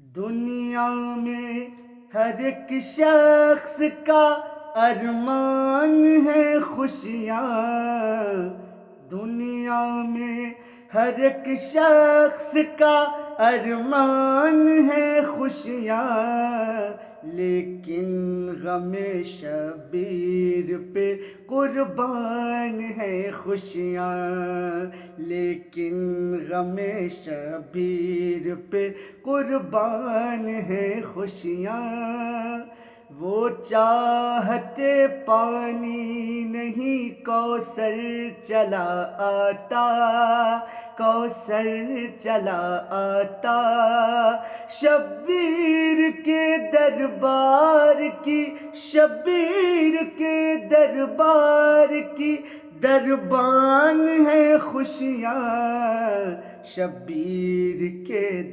دنیا میں ہر ایک شخص کا ارمان ہے خوشیاں، دنیا میں ہر ایک شخص کا ارمان ہے خوشیاں، لیکن غم شبیر پہ قربان ہے خوشیاں، لیکن غم شبیر پہ قربان ہے خوشیاں۔ وہ چاہتے پانی نہیں کوثر چلا آتا، کوثر چلا آتا، شبیر کے دربار کی، شبیر کے دربار کی دربان ہے خوشیاں، شبیر کے